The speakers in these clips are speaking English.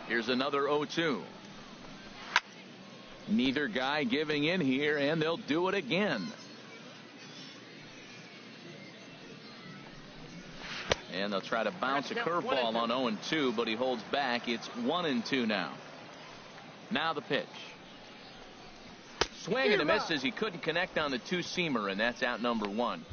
Here's another 0-2. Neither guy giving in here, and they'll do it again. And they'll try to bounce a curveball on 0-2, but he holds back. It's 1-2 now. Now the pitch. Swing and a miss as he couldn't connect on the two-seamer, and that's out number 1.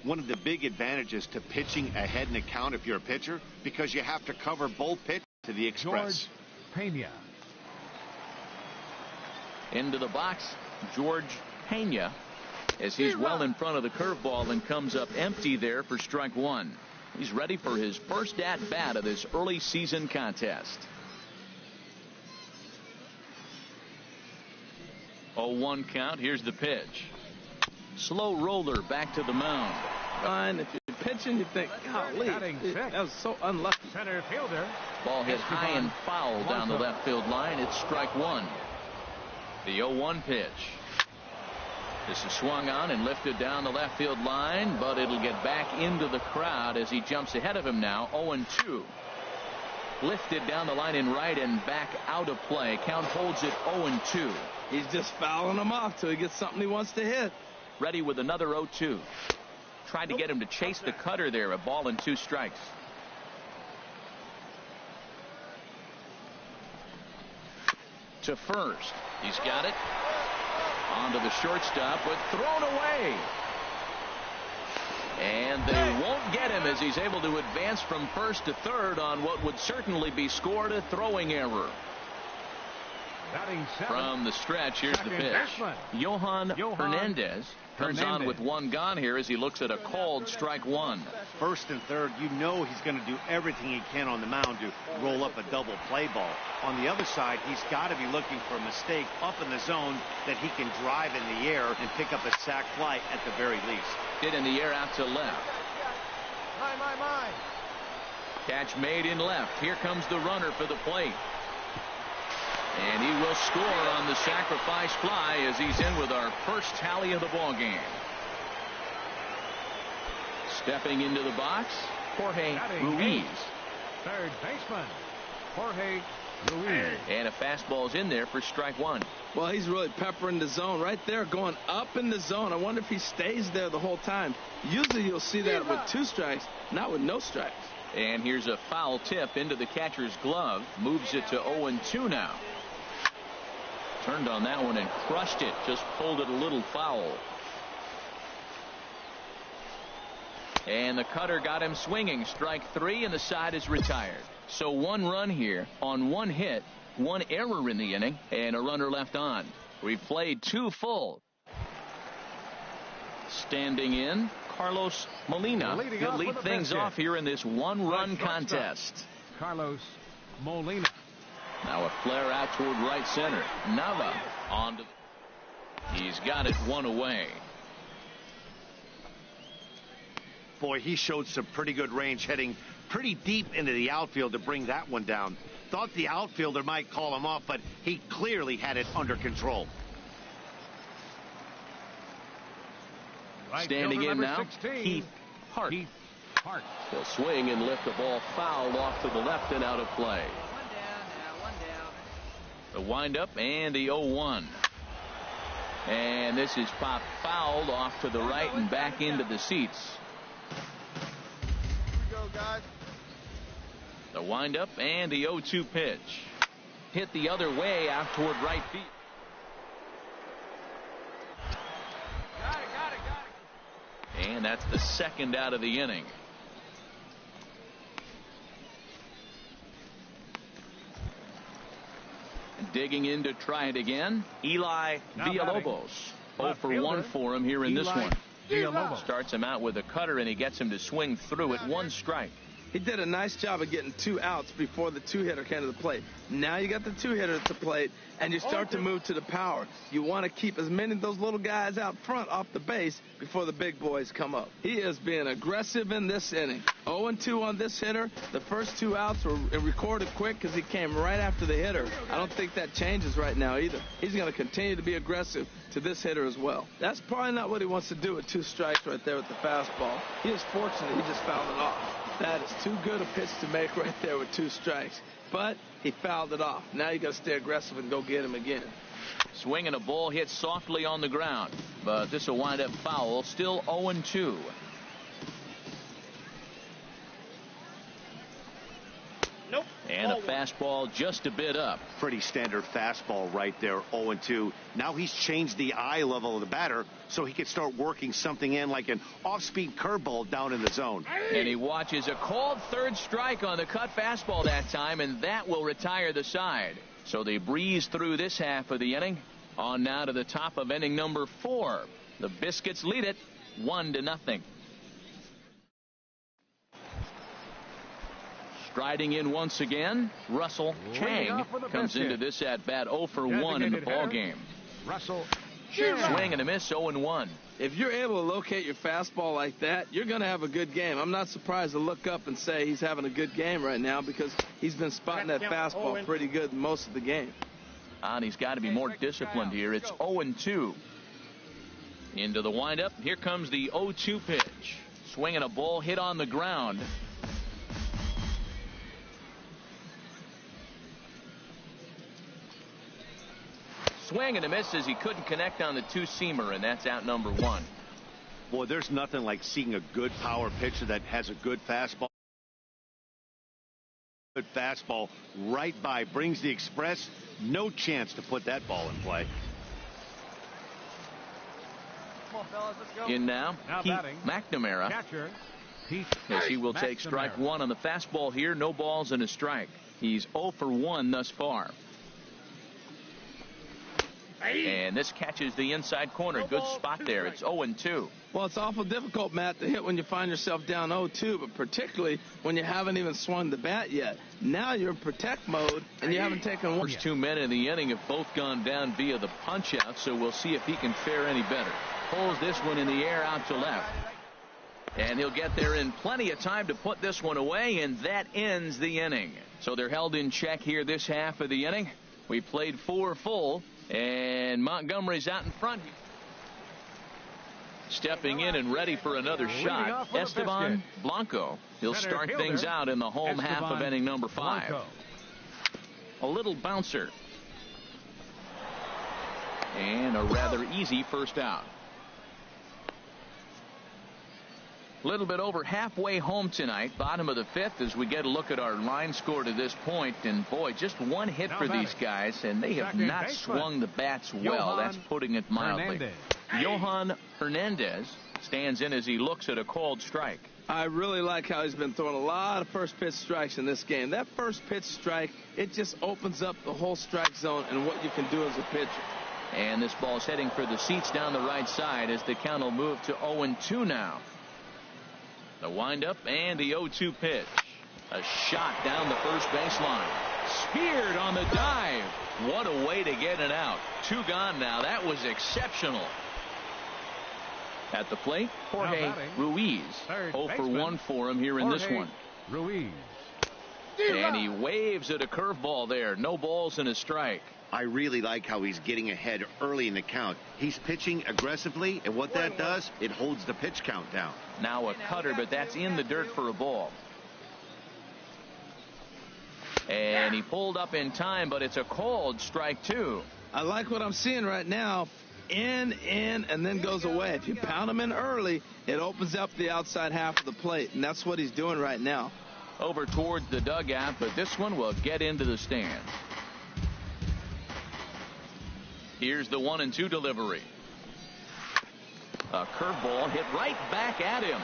One of the big advantages to pitching ahead in the count if you're a pitcher, because you have to cover both pitches to the express. George Pena. Into the box, George Pena, as he's well in front of the curveball and comes up empty there for strike 1. He's ready for his first at-bat of this early season contest. 0-1 count. Here's the pitch. Slow roller back to the mound. Fine. If you're pitching, you think, golly, that was so unlucky. Center fielder. Ball hit high and foul down the left field line. It's strike 1. The 0-1 pitch. This is swung on and lifted down the left field line, but it'll get back into the crowd as he jumps ahead of him now. 0-2. Lifted down the line in right and back out of play. Count holds it 0-2. He's just fouling him off till he gets something he wants to hit. Ready with another 0-2. Tried to get him to chase the cutter there. A ball and 2 strikes. To first. He's got it. Onto the shortstop, but thrown away. And they won't get him as he's able to advance from first to third on what would certainly be scored a throwing error. From the stretch, here's the pitch. Johan Hernandez comes on with 1 gone here as he looks at a called strike 1. First and third, you know he's going to do everything he can on the mound to roll up a double play ball. On the other side, he's got to be looking for a mistake up in the zone that he can drive in the air and pick up a sac fly at the very least. Hit in the air out to left. Catch made in left. Here comes the runner for the plate. And he will score on the sacrifice fly as he's in with our first tally of the ball game. Stepping into the box, Jorge Ruiz. Third baseman, Jorge Ruiz. And a fastball's in there for strike 1. Well, he's really peppering the zone right there, going up in the zone. I wonder if he stays there the whole time. Usually you'll see that with 2 strikes, not with no strikes. And here's a foul tip into the catcher's glove. Moves it to 0-2 now. Turned on that one and crushed it. Just pulled it a little foul. And the cutter got him swinging. Strike 3, and the side is retired. So 1 run here on 1 hit, 1 error in the inning, and a runner left on. We've played 2 full. Standing in, Carlos Molina. He'll lead things off here in this 1-run contest. Carlos Molina. Now a flare out toward right center. Nava on to. He's got it 1 away. Boy, he showed some pretty good range, heading pretty deep into the outfield to bring that one down. Thought the outfielder might call him off, but he clearly had it under control. Standing in now, 16, Keith Hart. He'll swing and lift the ball foul off to the left and out of play. The windup and the 0-1. And this is popped fouled off to the right and back into the seats. The windup and the 0-2 pitch. Hit the other way out toward right field. And that's the second out of the inning. Digging in to try it again, Eli Villalobos. 0 for 1 for him here in this one. Starts him out with a cutter, and he gets him to swing through it. 1 strike. He did a nice job of getting 2 outs before the 2-hitter came to the plate. Now you got the 2-hitter at the plate, and you start to move to the power. You want to keep as many of those little guys out front off the base before the big boys come up. He is being aggressive in this inning. 0-2 on this hitter. The first 2 outs were recorded quick because he came right after the hitter. I don't think that changes right now either. He's going to continue to be aggressive to this hitter as well. That's probably not what he wants to do with 2 strikes right there with the fastball. He is fortunate he just fouled it off. That is too good a pitch to make right there with 2 strikes. But he fouled it off. Now you got to stay aggressive and go get him again. Swinging a ball hit softly on the ground, but this will wind up foul. Still 0-2. Nope. And a fastball just a bit up. Pretty standard fastball right there, 0-2. Now he's changed the eye level of the batter so he can start working something in like an off-speed curveball down in the zone. And he watches a called 3rd strike on the cut fastball that time, and that will retire the side. So they breeze through this half of the inning. On now to the top of inning number 4. The Biscuits lead it 1-0. Striding in once again, Russell Chang comes into this at bat 0 for 1 in the ball game. Russell Swing and a miss, 0-1. If you're able to locate your fastball like that, you're going to have a good game. I'm not surprised to look up and say he's having a good game right now because he's been spotting that fastball pretty good most of the game. And he's got to be more disciplined here. It's 0-2. Into the windup. Here comes the 0-2 pitch. Swinging a ball hit on the ground. Swing and a miss as he couldn't connect on the 2-seamer, and that's out number 1. Boy, there's nothing like seeing a good power pitcher that has a good fastball. Good fastball right by, brings the express. No chance to put that ball in play. Come on, fellas, let's go. In now Pete batting. McNamara. Catcher Pete As he will take McNamara. strike 1 on the fastball here. No balls and a strike. He's 0 for 1 thus far. And this catches the inside corner. Good spot there. It's 0-2. Well, it's awful difficult, Matt, to hit when you find yourself down 0-2, but particularly when you haven't even swung the bat yet. Now you're in protect mode, and you haven't taken one. First 2 men in the inning have both gone down via the punch-out, so we'll see if he can fare any better. Pulls this one in the air out to left. And he'll get there in plenty of time to put this one away, and that ends the inning. So they're held in check here this half of the inning. We played 4 full. And Montgomery's out in front. Stepping in and ready for another shot, Esteban Blanco. He'll start things out in the home half of inning number 5. A little bouncer. And a rather easy first out. A little bit over halfway home tonight, bottom of the 5th, as we get a look at our line score to this point. And boy, just 1 hit for these guys, and they have not swung the bats well. That's putting it mildly. Johan Hernandez stands in as he looks at a called strike. I really like how he's been throwing a lot of first pitch strikes in this game. That first pitch strike, it just opens up the whole strike zone and what you can do as a pitcher. And this ball's heading for the seats down the right side as the count will move to 0-2 now. The windup and the 0-2 pitch. A shot down the first baseline. Speared on the dive. What a way to get it out. 2 gone now. That was exceptional. At the plate, Jorge Ruiz. 0 for 1 for him here in this one. Ruiz. And he waves at a curveball there. No balls and a strike. I really like how he's getting ahead early in the count. He's pitching aggressively, and what that does, it holds the pitch count down. Now a cutter, but that's in the dirt for a ball. And he pulled up in time, but it's a called strike 2. I like what I'm seeing right now. In, and then goes away. If you pound him in early, it opens up the outside half of the plate, and that's what he's doing right now. Over towards the dugout, but this one will get into the stand. Here's the 1-2 delivery. A curveball hit right back at him.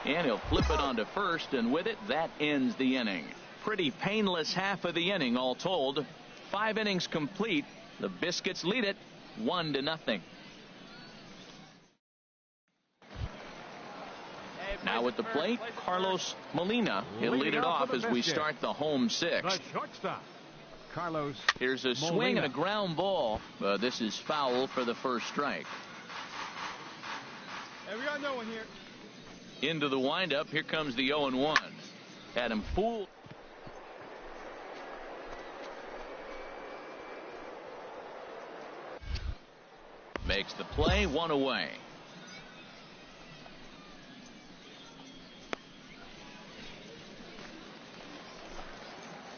And he'll flip it onto first, and with it, that ends the inning. Pretty painless half of the inning, all told. 5 innings complete. The Biscuits lead it 1-0. Now at the plate, Carlos Molina. He'll lead it off as we start the home 6th. The shortstop, Carlos. Here's a swing Molina. and a ground ball. This is foul for the first strike. Hey, we got no one here. Into the windup. Here comes the 0-1. Had him fooled. Makes the play, 1 away.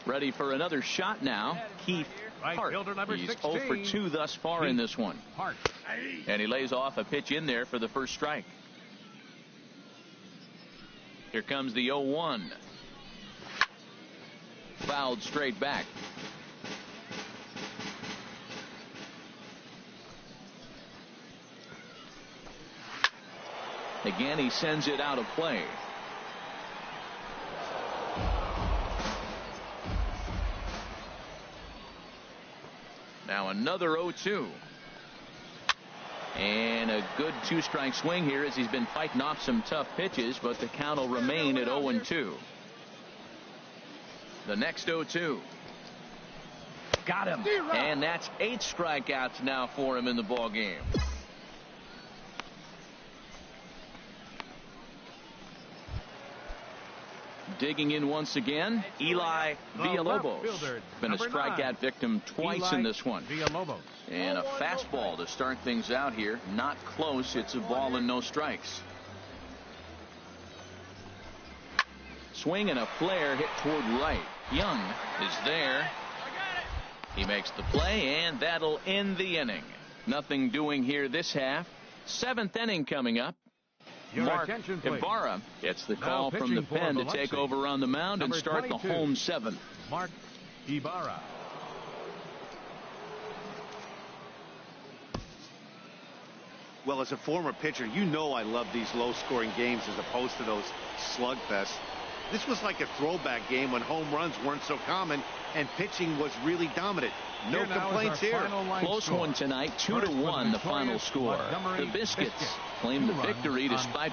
Ready for another shot now. Keith Right Hart. fielder number He's 16. 0 for 2 thus far in this one. Hart. And he lays off a pitch in there for the first strike. Here comes the 0-1. Fouled straight back. Again, he sends it out of play. Now another 0-2. And a good two-strike swing here as he's been fighting off some tough pitches, but the count will remain at 0-2. The next 0-2. Got him. And that's 8 strikeouts now for him in the ball game. Digging in once again, Eli Villalobos. Been a strikeout victim twice in this one. And a fastball to start things out here. Not close. It's a ball and no strikes. Swing and a flare hit toward right. Young is there. He makes the play, and that'll end the inning. Nothing doing here this half. 7th inning coming up. Mark Ibarra gets the call from the pen to take over on the mound and start the home 7th. Mark Ibarra. Well, as a former pitcher, you know I love these low-scoring games as opposed to those slugfests. This was like a throwback game when home runs weren't so common and pitching was really dominant. No complaints here. Close one tonight, 2-1 the final score. The Biscuits claim the victory despite